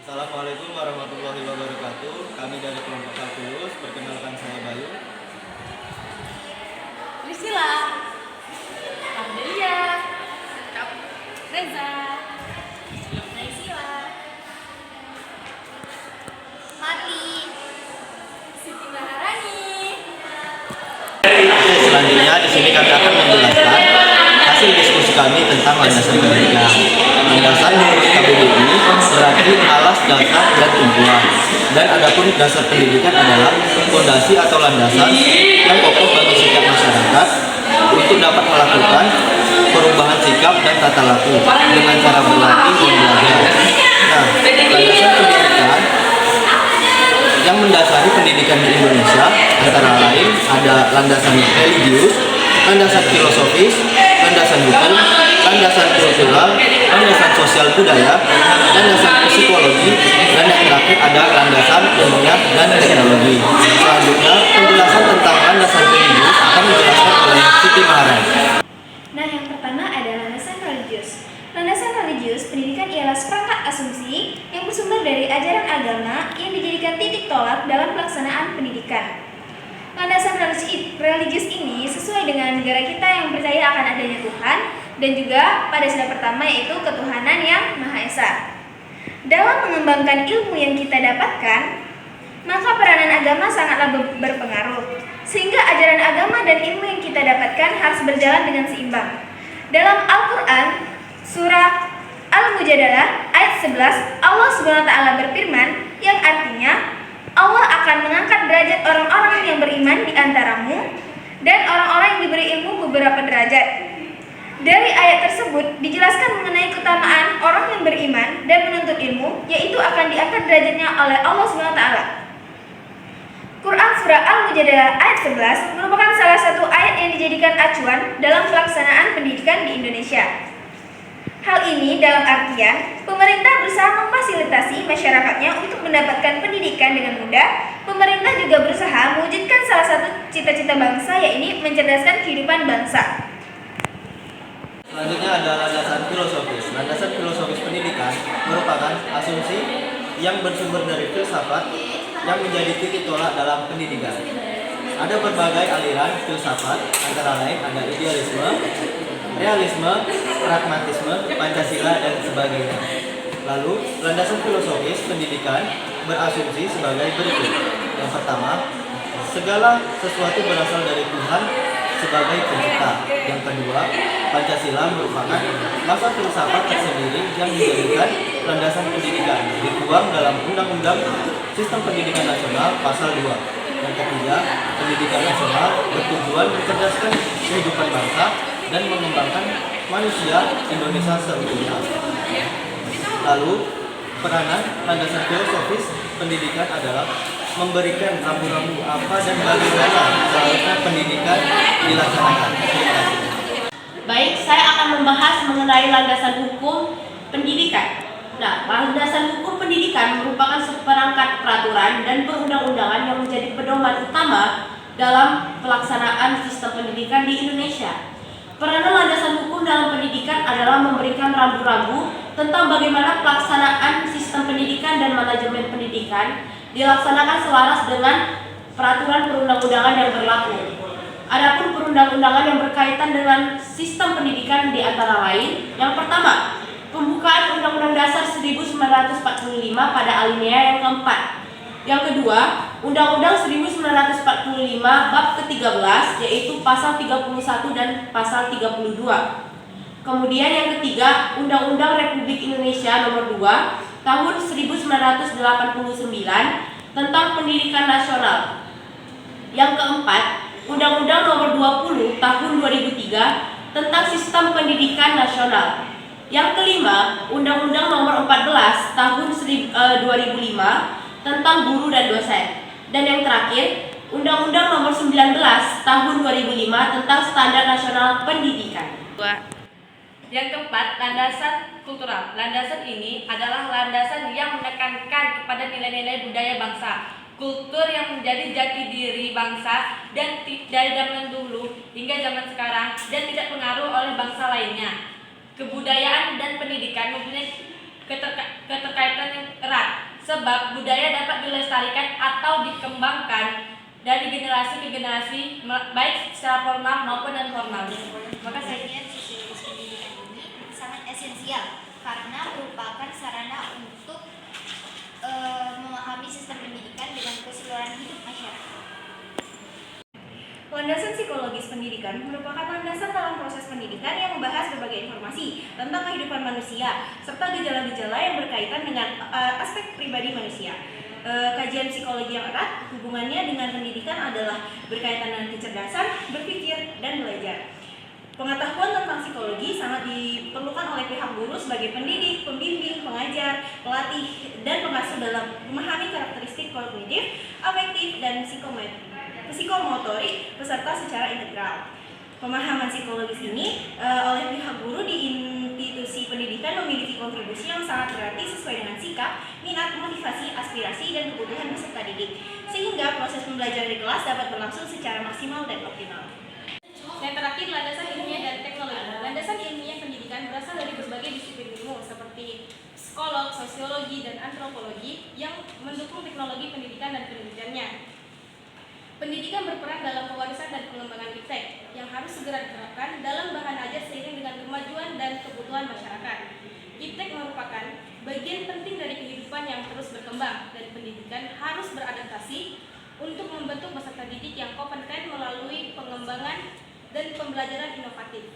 Assalamualaikum warahmatullahi wabarakatuh. Kami dari kelompok Kalkulus, perkenalkan saya Bayu. Priscila, Ardelia, Kak Reza, Naisila, Mati, Siti Maharani. Selanjutnya di sini kami akan menjelaskan hasil diskusi kami tentang landasan pendidikan. Landasan menurut KBBI berarti alas, dasar, dan tumpuan. Dan adapun dasar pendidikan adalah fondasi atau landasan yang kokoh bagi sikap masyarakat untuk dapat melakukan perubahan sikap dan tata laku dengan cara berlatih dan belajar. Nah, landasan pendidikan yang mendasari pendidikan di Indonesia antara lain ada landasan religius, landasan filosofis, landasan hukum, landasan kultural, landasan sosial budaya, landasan psikologi, dan yang terakhir ada landasan ilmiah dan teknologi. Selanjutnya penjelasan tentang landasan religius akan dijelaskan oleh Siti Maharani. Nah, yang pertama ada landasan religius. Landasan religius pendidikan ialah seperangkat asumsi yang bersumber dari ajaran agama yang dijadikan titik tolak dalam pelaksanaan pendidikan. Landasan religius ini sesuai dengan negara kita yang percaya akan adanya Tuhan dan juga pada sila pertama yaitu ketuhanan yang Maha Esa. Dalam mengembangkan ilmu yang kita dapatkan, maka peranan agama sangatlah berpengaruh, sehingga ajaran agama dan ilmu yang kita dapatkan harus berjalan dengan seimbang. Dalam Al-Quran, surah Al-Mujadalah ayat 11, Allah SWT berfirman yang artinya Allah akan mengangkat derajat orang-orang yang beriman di antaramu dan orang-orang yang diberi ilmu beberapa derajat. Dari ayat tersebut dijelaskan mengenai keutamaan orang yang beriman dan menuntut ilmu, yaitu akan diangkat derajatnya oleh Allah SWT. Quran Surah Al-Mujadalah ayat 11 merupakan salah satu ayat yang dijadikan acuan dalam pelaksanaan pendidikan di Indonesia. Hal ini dalam artian pemerintah berusaha memfasilitasi masyarakatnya untuk mendapatkan pendidikan dengan mudah. Pemerintah juga berusaha mewujudkan salah satu cita-cita bangsa, yaitu mencerdaskan kehidupan bangsa. Selanjutnya ada landasan filosofis. Landasan filosofis pendidikan merupakan asumsi yang bersumber dari filsafat yang menjadi titik tolak dalam pendidikan. Ada berbagai aliran filsafat, antara lain ada idealisme, realisme, pragmatisme, Pancasila, dan sebagainya. Lalu, landasan filosofis pendidikan berasumsi sebagai berikut. Yang pertama, segala sesuatu berasal dari Tuhan sebagai pencipta. Yang kedua, Pancasila merupakan masa filsafat tersendiri yang menjadikan landasan pendidikan dituang dalam Undang-Undang Sistem Pendidikan Nasional Pasal 2. Yang ketiga, pendidikan nasional bertujuan mencerdaskan kehidupan bangsa dan mengembangkan manusia Indonesia seutuhnya. Lalu, peranan landasan filosofis pendidikan adalah memberikan rambu-rambu apa dan bagaimana seharusnya pendidikan dilaksanakan. Terima kasih. Baik, saya akan membahas mengenai landasan hukum pendidikan. Nah, landasan hukum pendidikan merupakan seperangkat peraturan dan perundang-undangan yang menjadi pedoman utama dalam pelaksanaan sistem pendidikan di Indonesia. Peranan landasan hukum dalam pendidikan adalah memberikan rambu-rambu tentang bagaimana pelaksanaan sistem pendidikan dan manajemen pendidikan dilaksanakan selaras dengan peraturan perundang-undangan yang berlaku. Adapun perundang-undangan yang berkaitan dengan sistem pendidikan di antara lain, yang pertama, pembukaan Undang-Undang Dasar 1945 pada alinea yang keempat. Yang kedua, Undang-Undang 1945 bab ke-13 yaitu pasal 31 dan pasal 32. Kemudian yang ketiga, Undang-Undang Republik Indonesia nomor 2 tahun 1989 tentang Pendidikan Nasional. Yang keempat, Undang-Undang nomor 20 tahun 2003 tentang Sistem Pendidikan Nasional. Yang kelima, Undang-Undang nomor 14 tahun 2005 tentang guru dan dosen. Dan yang terakhir, Undang-Undang nomor 19 tahun 2005 tentang Standar Nasional Pendidikan. Yang keempat, landasan kultural. Landasan ini adalah landasan yang menekankan kepada nilai-nilai budaya bangsa, kultur yang menjadi jati diri bangsa dan dari zaman dulu hingga zaman sekarang dan tidak pengaruh oleh bangsa lainnya. Kebudayaan dan pendidikan mempunyai keterkaitan yang erat, sebab budaya dapat dilestarikan atau dikembangkan dari generasi ke generasi, baik secara formal maupun non formal. Maka saya Kajian sosiologis pendidikan ini sangat esensial karena merupakan sarana untuk memahami sistem pendidikan dengan keseluruhan hidup masyarakat. Landasan psikologis pendidikan merupakan landasan dalam proses pendidikan yang membahas berbagai informasi tentang kehidupan manusia serta gejala-gejala yang berkaitan dengan aspek pribadi manusia. Kajian psikologi yang erat hubungannya dengan pendidikan adalah berkaitan dengan kecerdasan, berpikir, dan belajar. Pengetahuan tentang psikologi sangat diperlukan oleh pihak guru sebagai pendidik, pembimbing, pengajar, pelatih, dan pengasuh dalam memahami karakteristik kognitif, afektif, dan psikomotorik peserta secara integral. Pemahaman psikologis ini oleh pihak guru di institusi pendidikan memiliki kontribusi yang sangat berarti sesuai dengan sikap, minat, motivasi, aspirasi, dan kebutuhan peserta didik, sehingga proses pembelajaran di kelas dapat berlangsung secara maksimal dan optimal. Yang terakhir, landasan ilmiah dan teknologi. Landasan ilmiah pendidikan berasal dari berbagai disiplin ilmu seperti psikolog, sosiologi, dan antropologi yang mendukung teknologi pendidikan dan penelitiannya. Pendidikan berperan dalam pewarisan dan pengembangan iptek yang harus segera diterapkan dalam bahan ajar seiring dengan kemajuan dan kebutuhan masyarakat. Iptek merupakan bagian penting dari kehidupan yang terus berkembang dan pendidikan harus beradaptasi untuk membentuk peserta didik yang kompeten melalui pengembangan dan pembelajaran inovatif.